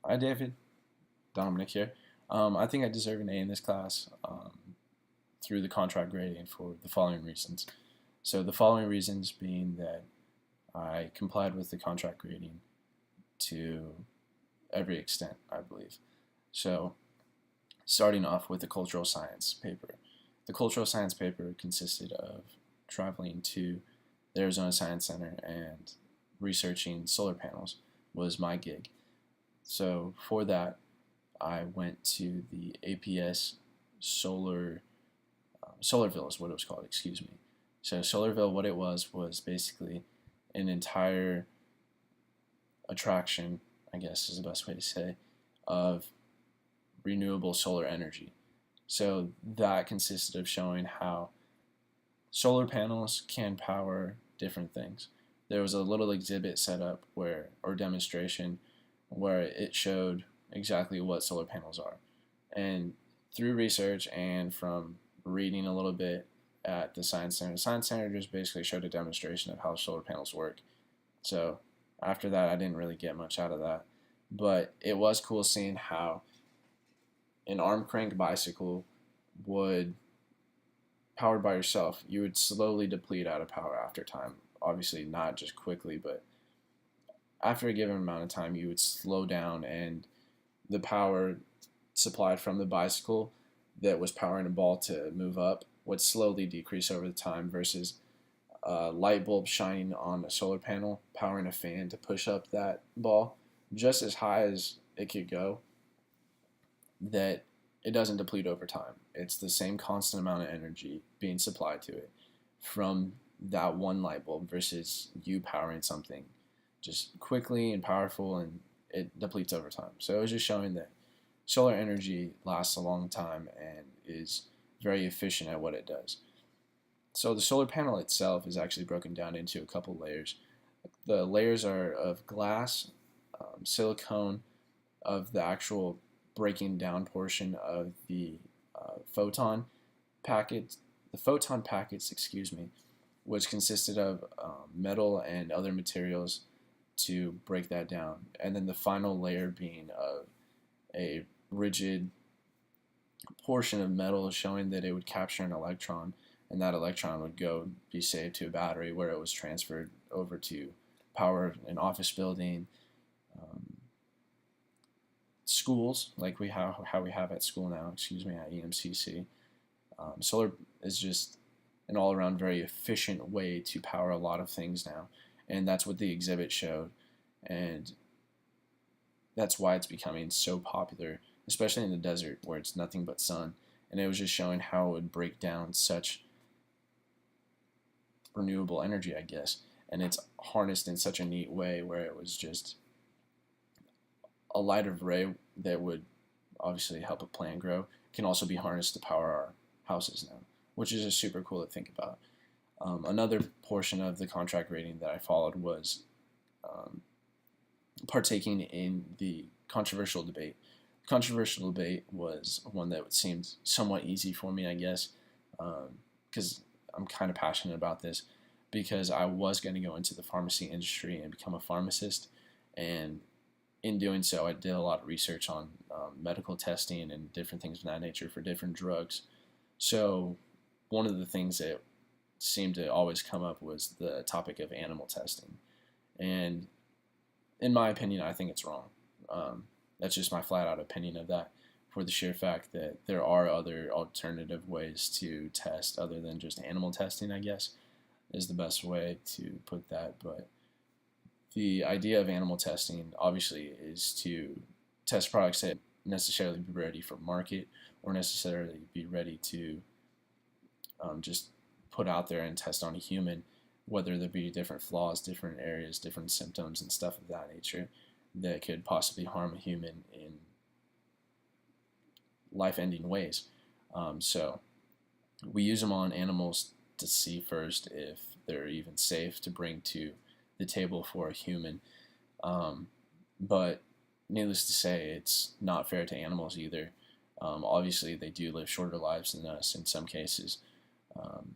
Hi, David. Dominic here. I think I deserve an A in this class through the contract grading for the following reasons. So, the following reasons being that I complied with the contract grading to every extent, I believe. So, starting off with the cultural science paper. The cultural science paper consisted of traveling to the Arizona Science Center and researching solar panels was my gig. So, for that, I went to the APS Solarville is what it was called. Excuse me. So Solarville, what it was basically an entire attraction, I guess is the best way to say, of renewable solar energy. So that consisted of showing how solar panels can power different things. There was a little exhibit set up or demonstration, where it showed exactly what solar panels are. And through research and from reading a little bit at the Science Center just basically showed a demonstration of how solar panels work. So after that, I didn't really get much out of that. But it was cool seeing how an arm crank bicycle would, powered by yourself, you would slowly deplete out of power after time. Obviously, not just quickly, but after a given amount of time, you would slow down, and the power supplied from the bicycle that was powering a ball to move up would slowly decrease over the time versus a light bulb shining on a solar panel powering a fan to push up that ball just as high as it could go, that it doesn't deplete over time. It's the same constant amount of energy being supplied to it from that one light bulb versus you powering something just quickly and powerful, and it depletes over time. So it was just showing that solar energy lasts a long time and is very efficient at what it does. So the solar panel itself is actually broken down into a couple layers. The layers are of glass, silicone, of the actual breaking down portion of the photon packets, excuse me, which consisted of metal and other materials to break that down, and then the final layer being of a rigid portion of metal showing that it would capture an electron, and that electron would go be saved to a battery where it was transferred over to power an office building, um, schools like we have how we have at school now. Excuse me, at EMCC. Solar is just an all-around very efficient way to power a lot of things now, and that's what the exhibit showed, and that's why it's becoming so popular, especially in the desert where it's nothing but sun. And it was just showing how it would break down such renewable energy, I guess, and it's harnessed in such a neat way where it was just a light of ray that would obviously help a plant grow can also be harnessed to power our houses now, which is just super cool to think about. Another portion of the contract rating that I followed was um, partaking in the controversial debate. Controversial debate was one that seemed somewhat easy for me, I guess, because I'm kind of passionate about this. Because I was going to go into the pharmacy industry and become a pharmacist, and in doing so, I did a lot of research on medical testing and different things of that nature for different drugs. So, one of the things that seemed to always come up was the topic of animal testing. And in my opinion, I think it's wrong. That's just my flat out opinion of that, for the sheer fact that there are other alternative ways to test other than just animal testing, I guess, is the best way to put that. But the idea of animal testing obviously is to test products that necessarily be ready for market or necessarily be ready to just put out there and test on a human, whether there be different flaws, different areas, different symptoms, and stuff of that nature that could possibly harm a human in life ending ways. So we use them on animals to see first if they're even safe to bring to the table for a human. But needless to say, it's not fair to animals either. Obviously, they do live shorter lives than us in some cases. Um,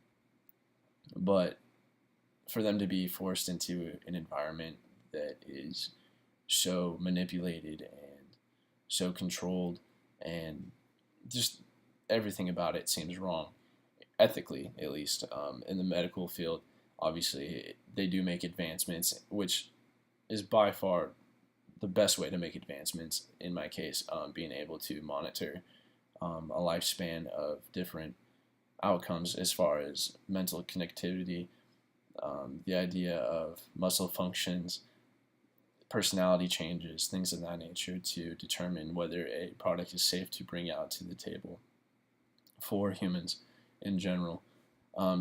but for them to be forced into an environment that is so manipulated and so controlled, and just everything about it seems wrong, ethically at least. In the medical field, obviously, they do make advancements, which is by far the best way to make advancements in my case, being able to monitor a lifespan of different outcomes as far as mental connectivity, the idea of muscle functions, personality changes, things of that nature, to determine whether a product is safe to bring out to the table for humans in general.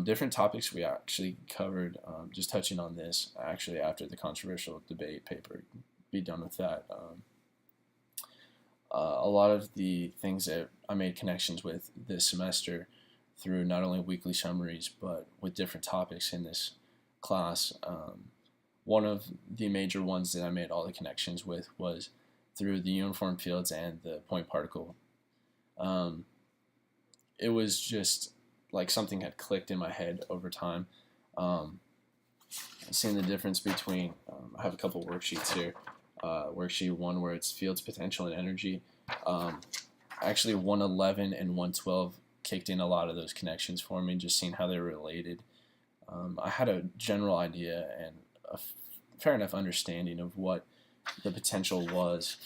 Different topics we actually covered, just touching on this actually after the controversial debate paper, be done with that. A lot of the things that I made connections with this semester through not only weekly summaries but with different topics in this class. One of the major ones that I made all the connections with was through the uniform fields and the point particle. It was just like something had clicked in my head over time. Seeing the difference between, I have a couple worksheets here. Worksheet 1 where it's fields, potential, and energy. Actually 111 and 112 kicked in a lot of those connections for me, just seeing how they're related. I had a general idea and a fair enough understanding of what the potential was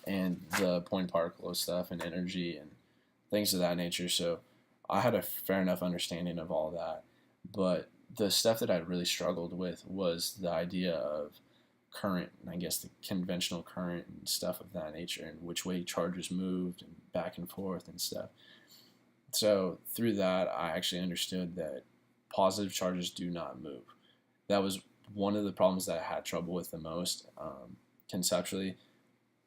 and the point particle stuff and energy and things of that nature. So I had a fair enough understanding of all that. But the stuff that I really struggled with was the idea of current, and I guess the conventional current and stuff of that nature, and which way charges moved and back and forth and stuff. So through that, I actually understood that positive charges do not move. That was one of the problems that I had trouble with the most, conceptually,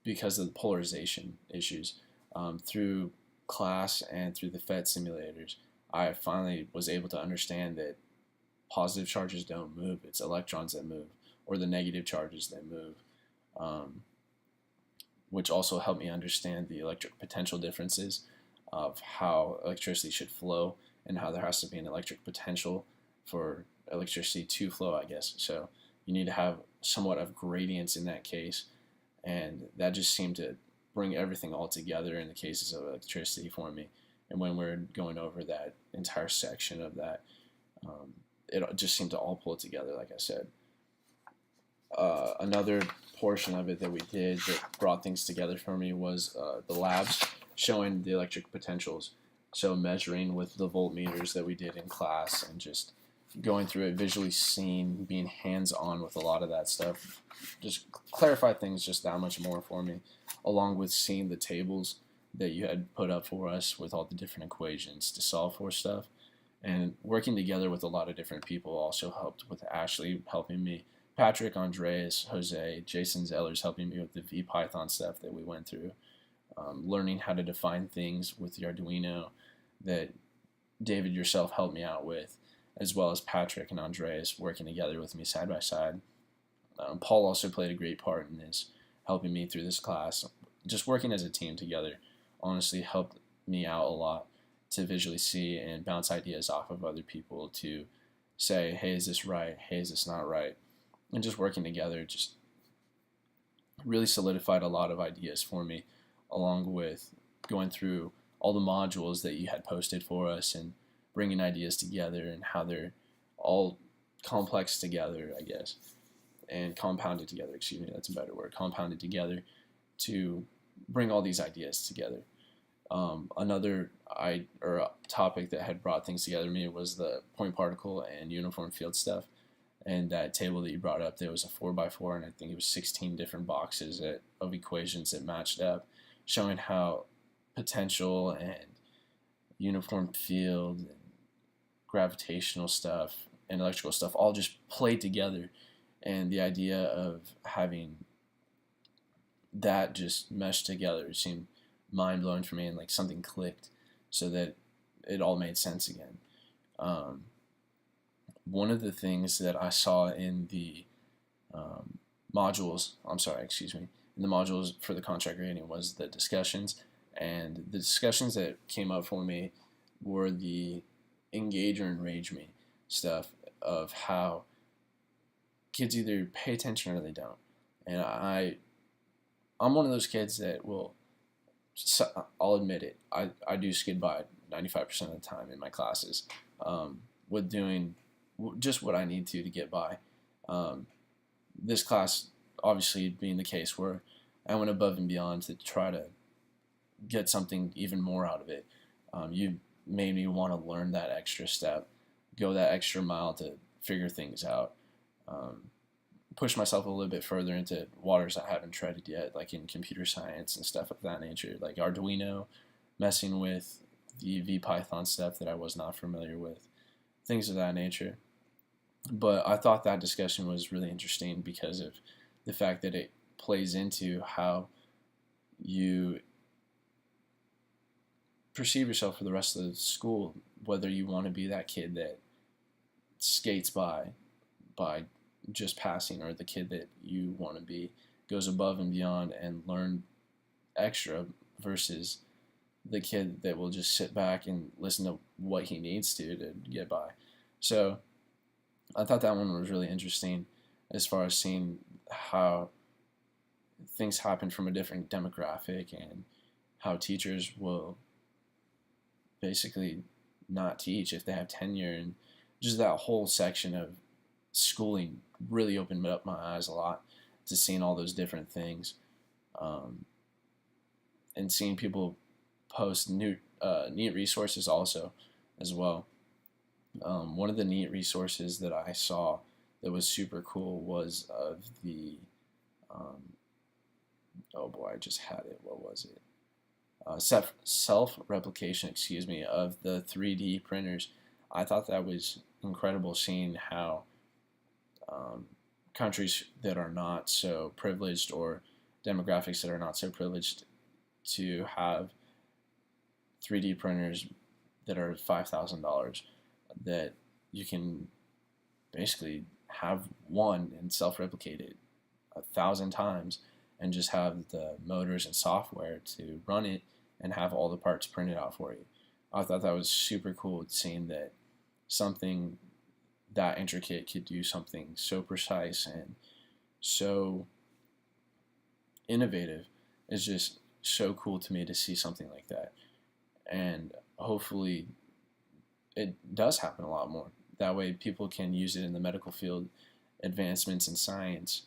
because of the polarization issues. Through class and through the PhET simulators, I finally was able to understand that positive charges don't move. It's electrons that move, or the negative charges that move, which also helped me understand the electric potential differences of how electricity should flow and how there has to be an electric potential for electricity to flow, I guess. So you need to have somewhat of gradients in that case, and that just seemed to bring everything all together in the cases of electricity for me. And when we're going over that entire section of that, it just seemed to all pull together, like I said. Another portion of it that we did that brought things together for me was the labs showing the electric potentials. So measuring with the voltmeters that we did in class and just going through it, visually seeing, being hands-on with a lot of that stuff, just clarified things just that much more for me, along with seeing the tables that you had put up for us with all the different equations to solve for stuff. And working together with a lot of different people also helped, with Ashley helping me, Patrick, Andreas, Jose, Jason Zellers helping me with the VPython stuff that we went through. Learning how to define things with the Arduino that David yourself helped me out with, as well as Patrick and Andreas working together with me side by side. Paul also played a great part in this, helping me through this class. Just working as a team together honestly helped me out a lot to visually see and bounce ideas off of other people to say, hey, is this right? Hey, is this not right? And just working together just really solidified a lot of ideas for me, along with going through all the modules that you had posted for us and bringing ideas together and how they're all complex together, I guess, and compounded together, excuse me, that's a better word, compounded together to bring all these ideas together. Another topic that had brought things together to me was the point particle and uniform field stuff. And that table that you brought up, there was a 4x4, and I think it was 16 different boxes of equations that matched up, showing how potential and uniform field and gravitational stuff and electrical stuff all just played together. And the idea of having that just meshed together seemed mind-blowing for me, and like something clicked so that it all made sense again. One of the things that I saw in the modules for the contract grading was the discussions, and the discussions that came up for me were the engage or enrage me stuff of how kids either pay attention or they don't. And I I'm one of those kids that will, I'll admit it, I do skid by 95% of the time in my classes, with doing just what I need to get by. This class obviously being the case where I went above and beyond to try to get something even more out of it. You made me want to learn that extra step, go that extra mile to figure things out, push myself a little bit further into waters I haven't treaded yet, like in computer science and stuff of that nature, like Arduino, messing with the VPython stuff that I was not familiar with, things of that nature. But I thought that discussion was really interesting because of the fact that it plays into how you perceive yourself for the rest of the school, whether you want to be that kid that skates by just passing, or the kid that you want to be goes above and beyond and learn extra, versus the kid that will just sit back and listen to what he needs to get by. So I thought that one was really interesting as far as seeing how things happen from a different demographic and how teachers will basically not teach if they have tenure, and just that whole section of schooling really opened up my eyes a lot to seeing all those different things, and seeing people post neat resources also as well. One of the neat resources that I saw that was super cool was of the oh boy, I just had it. What was it? Self-replication, of the 3D printers. I thought that was incredible, seeing how countries that are not so privileged, or demographics that are not so privileged, to have 3D printers that are $5,000, that you can basically have one and self-replicate it 1,000 times and just have the motors and software to run it and have all the parts printed out for you. I thought that was super cool, seeing that something that intricate could do something so precise and so innovative. Is just so cool to me to see something like that. And hopefully it does happen a lot more. That way people can use it in the medical field, advancements in science,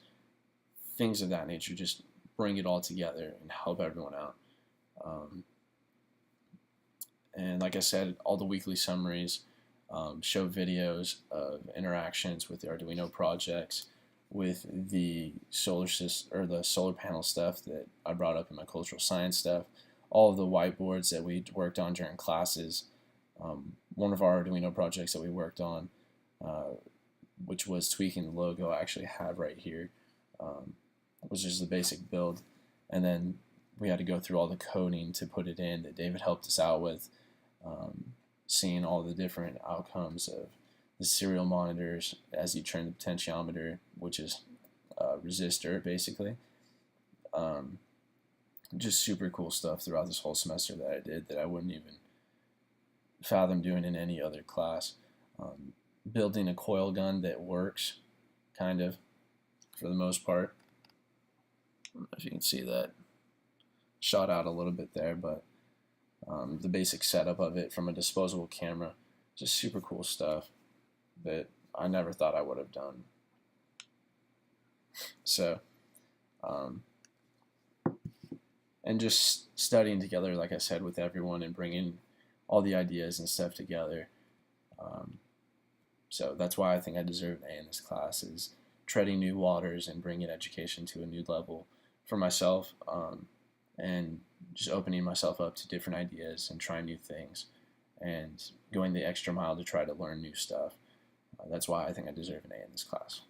things of that nature. Just bring it all together and help everyone out. And like I said, all the weekly summaries show videos of interactions with the Arduino projects, with the solar system or the solar panel stuff that I brought up in my cultural science stuff, all of the whiteboards that we worked on during classes. One of our Arduino projects that we worked on, which was tweaking the logo, I actually have right here, was just the basic build, and then we had to go through all the coding to put it in that David helped us out with, seeing all the different outcomes of the serial monitors as you turn the potentiometer, which is a resistor basically. Just super cool stuff throughout this whole semester that I did that I wouldn't even fathom doing in any other class. Building a coil gun that works, kind of, for the most part. I don't know if you can see that shot out a little bit there, but the basic setup of it from a disposable camera, just super cool stuff that I never thought I would have done. So, and just studying together, like I said, with everyone and bringing all the ideas and stuff together. So that's why I think I deserve an A in this class, is treading new waters and bringing education to a new level for myself, and just opening myself up to different ideas and trying new things and going the extra mile to try to learn new stuff. That's why I think I deserve an A in this class.